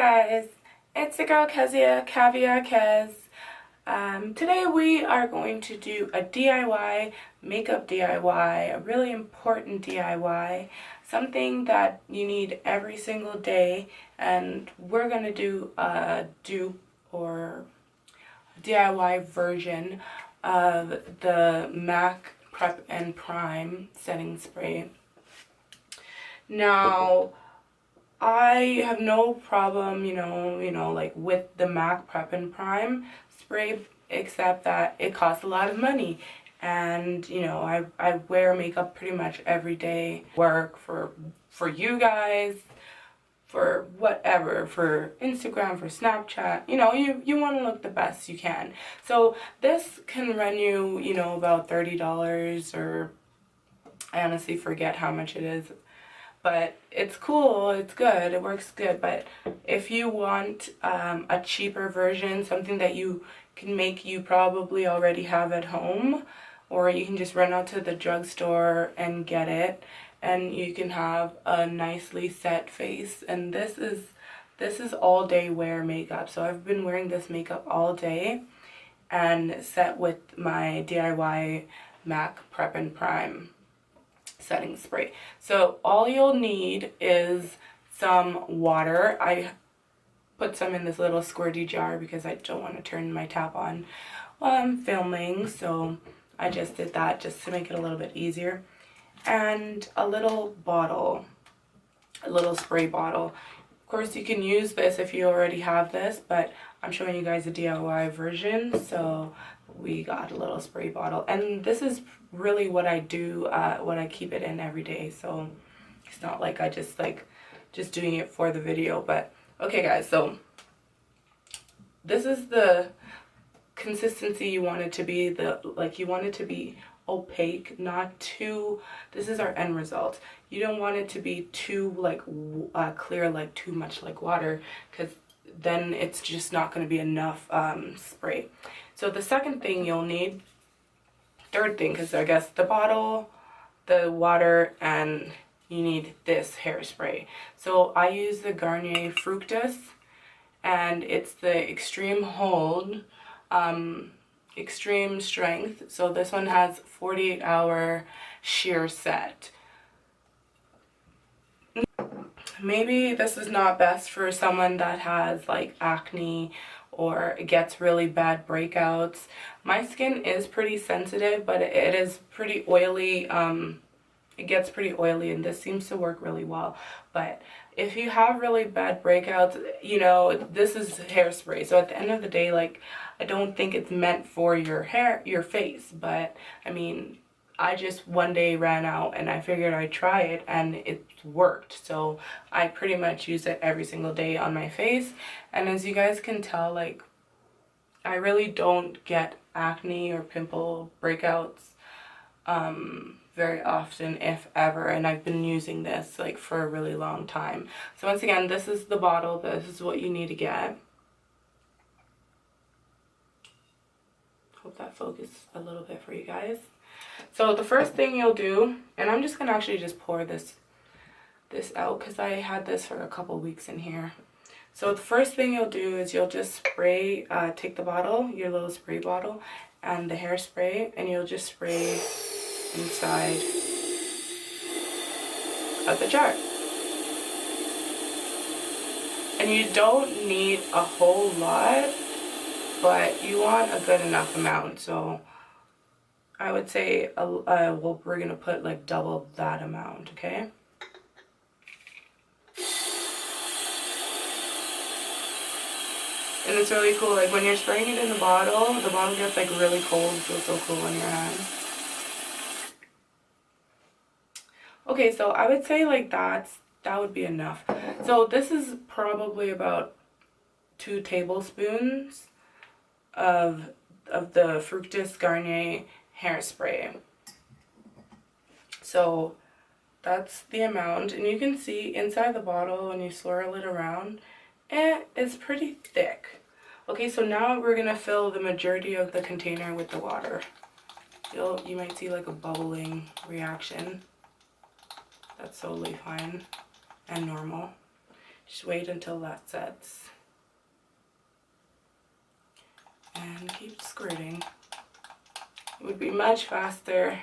guys, it's the girl Kezia, Caviar Kez. Today we are going to do a DIY, makeup DIY, a really important DIY, something that you need every single day, and we're going to do a dupe or DIY version of the MAC Prep and Prime setting spray. Now, I have no problem, like with the MAC Prep and Prime spray, except that it costs a lot of money. And, I wear makeup pretty much every day. Work for you guys, for whatever, for Instagram, for Snapchat, you want to look the best you can. So this can run you, about $30, or I honestly forget how much it is. But it's cool, it's good, it works good. But if you want a cheaper version, something that you can make, you probably already have at home, or you can just run out to the drugstore and get it, and you can have a nicely set face. And this is all day wear makeup. So I've been wearing this makeup all day and set with my DIY MAC Prep and Prime setting spray. So all you'll need is some water. I put some in this little squirty jar because I don't want to turn my tap on while I'm filming, so I just did that just to make it a little bit easier. And a little bottle, a little spray bottle. Of course, you can use this if you already have this, but I'm showing you guys a DIY version, so we got a little spray bottle. And this is really what I do, what I keep it in every day, so it's not like I just doing it for the video. But okay guys, so this is the consistency you want it to be. You want it to be opaque, not too, this is our end result. You don't want it to be too clear, like too much like water, because then it's just not going to be enough spray. So the second thing you'll need, third thing, because I guess the bottle, the water, and you need this hairspray. So I use the Garnier Fructis, and it's the Extreme Hold, Extreme Strength. So this one has 48-hour sheer set. Maybe this is not best for someone that has like acne or gets really bad breakouts. My skin is pretty sensitive, but it is pretty oily. It gets pretty oily, and this seems to work really well. But if you have really bad breakouts, this is hairspray. So at the end of the day, I don't think it's meant for your face. But I mean, I just one day ran out and I figured I'd try it, and it worked. So I pretty much use it every single day on my face. And as you guys can tell, I really don't get acne or pimple breakouts very often, if ever, and I've been using this for a really long time. So once again, this is the bottle. This is what you need to get. Hope that focused a little bit for you guys. So the first thing you'll do, and I'm just gonna actually just pour this out because I had this for a couple weeks in here. So the first thing you'll do is you'll just spray, take the bottle, your little spray bottle, and the hairspray, and you'll just spray inside of the jar. And you don't need a whole lot, but you want a good enough amount. So I would say we're gonna put double that amount, okay? And it's really cool, when you're spraying it in the bottle gets really cold. It feels so cool in your hands. Okay, so I would say that would be enough. So this is probably about 2 tablespoons of the Fructis Garnier hairspray. So that's the amount, and you can see inside the bottle when you swirl it around, it's pretty thick. Okay, so now we're gonna fill the majority of the container with the water. You might see a bubbling reaction. That's totally fine and normal. Just wait until that sets. And keep squirting. It would be much faster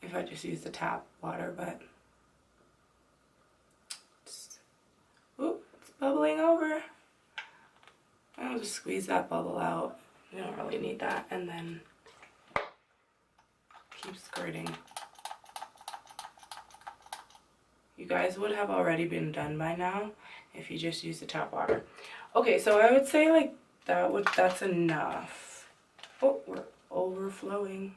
if I just used the tap water, but oop, it's bubbling over. I'll just squeeze that bubble out. You don't really need that, and then keep squirting. You guys would have already been done by now if you just use the tap water. Okay, so I would say like that's enough. Oh, we're overflowing.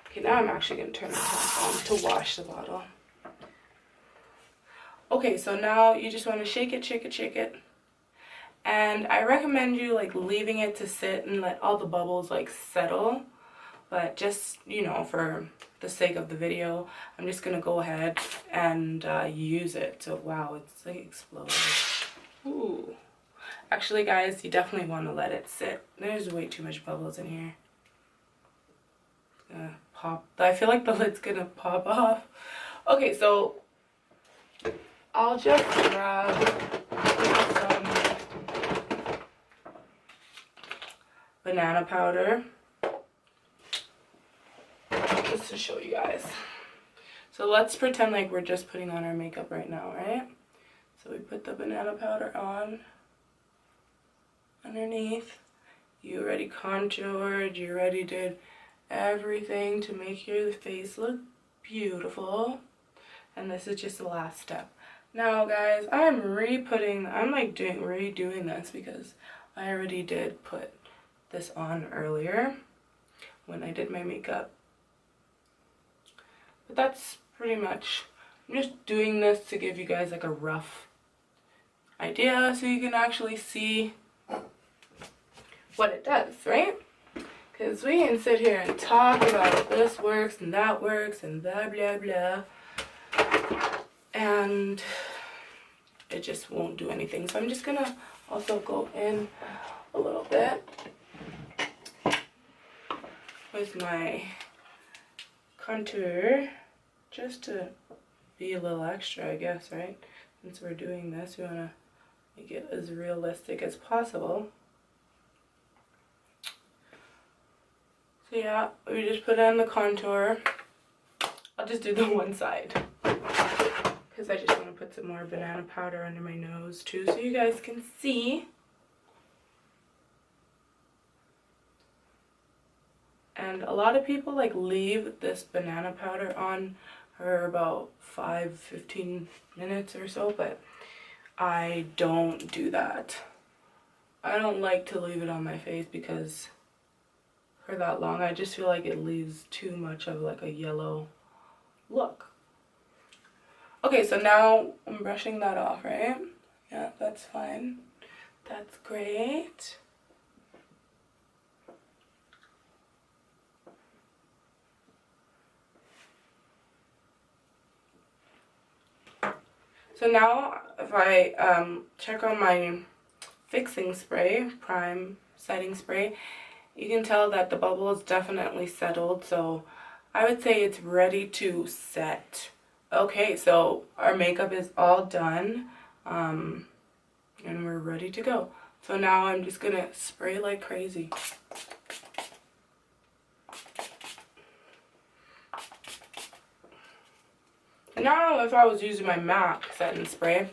Okay, now I'm actually going to turn the tap on to wash the bottle. Okay, so now you just want to shake it, shake it, shake it. And I recommend you like leaving it to sit and let all the bubbles like settle. But just, you know, for the sake of the video, I'm just going to go ahead and use it. So, wow, it's like exploding. Ooh. Actually, guys, you definitely want to let it sit. There's way too much bubbles in here. It's gonna pop. I feel like the lid's gonna pop off. Okay, so I'll just grab some banana powder just to show you guys. So let's pretend like we're just putting on our makeup right now, right? So we put the banana powder on underneath. You already contoured, you already did everything to make your face look beautiful. And this is just the last step. Now guys, I'm like redoing this because I already did put this on earlier when I did my makeup. But that's pretty much, I'm just doing this to give you guys like a rough idea so you can actually see what it does, right? Because we can sit here and talk about this works and that works and blah blah blah, and it just won't do anything. So I'm just gonna also go in a little bit with my contour just to be a little extra, I guess, right? Since we're doing this, we want to make it as realistic as possible. So yeah, we just put on the contour. I'll just do the one side because I just want to put some more banana powder under my nose too so you guys can see. And a lot of people like leave this banana powder on for about 5-15 minutes or so, but I don't do that. I don't like to leave it on my face because for that long I just feel like it leaves too much of like a yellow look. Okay, so now I'm brushing that off, right? Yeah, that's fine. That's great. So now if I check on my fixing spray, prime setting spray, you can tell that the bubble is definitely settled, so I would say it's ready to set. Okay, so our makeup is all done, and we're ready to go. So now I'm just gonna spray like crazy. Now if I was using my MAC setting spray,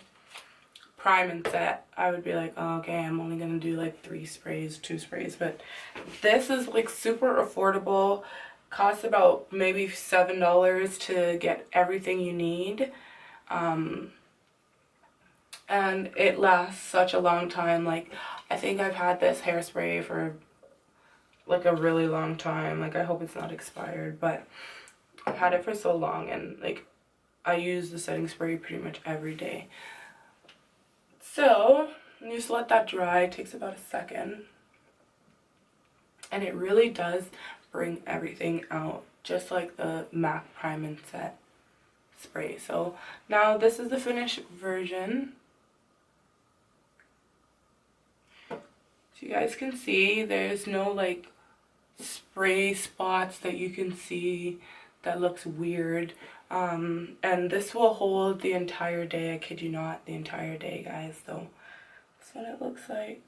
prime and set, I would be like, oh, okay, I'm only gonna do like 2 sprays, but this is like super affordable. Costs about maybe $7 to get everything you need, and it lasts such a long time. Like, I think I've had this hairspray for like a really long time. Like, I hope it's not expired, but I've had it for so long, and like I use the setting spray pretty much every day. So you just let that dry. It takes about a second, and it really does bring everything out, just like the MAC Prime and Set spray. So now this is the finished version. So you guys can see there's no like spray spots that you can see that looks weird. And this will hold the entire day. I kid you not, the entire day, guys. So that's what it looks like.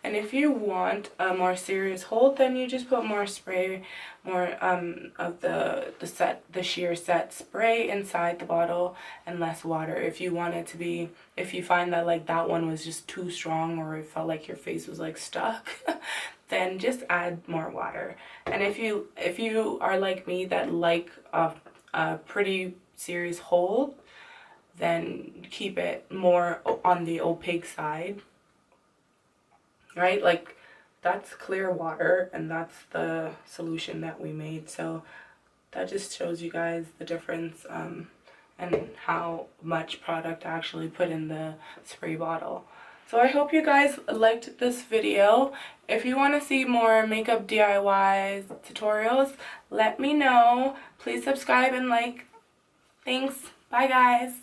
And if you want a more serious hold, then you just put more spray, more of the sheer set spray inside the bottle and less water. If you want it to be, if you find that like that one was just too strong, or it felt like your face was like stuck, then just add more water. And if you are like me that like a pretty serious hold, then keep it more on the opaque side. Right, like that's clear water, and that's the solution that we made. So that just shows you guys the difference and how much product I actually put in the spray bottle. So I hope you guys liked this video. If you want to see more makeup DIYs, tutorials, let me know. Please subscribe and like. Thanks. Bye guys.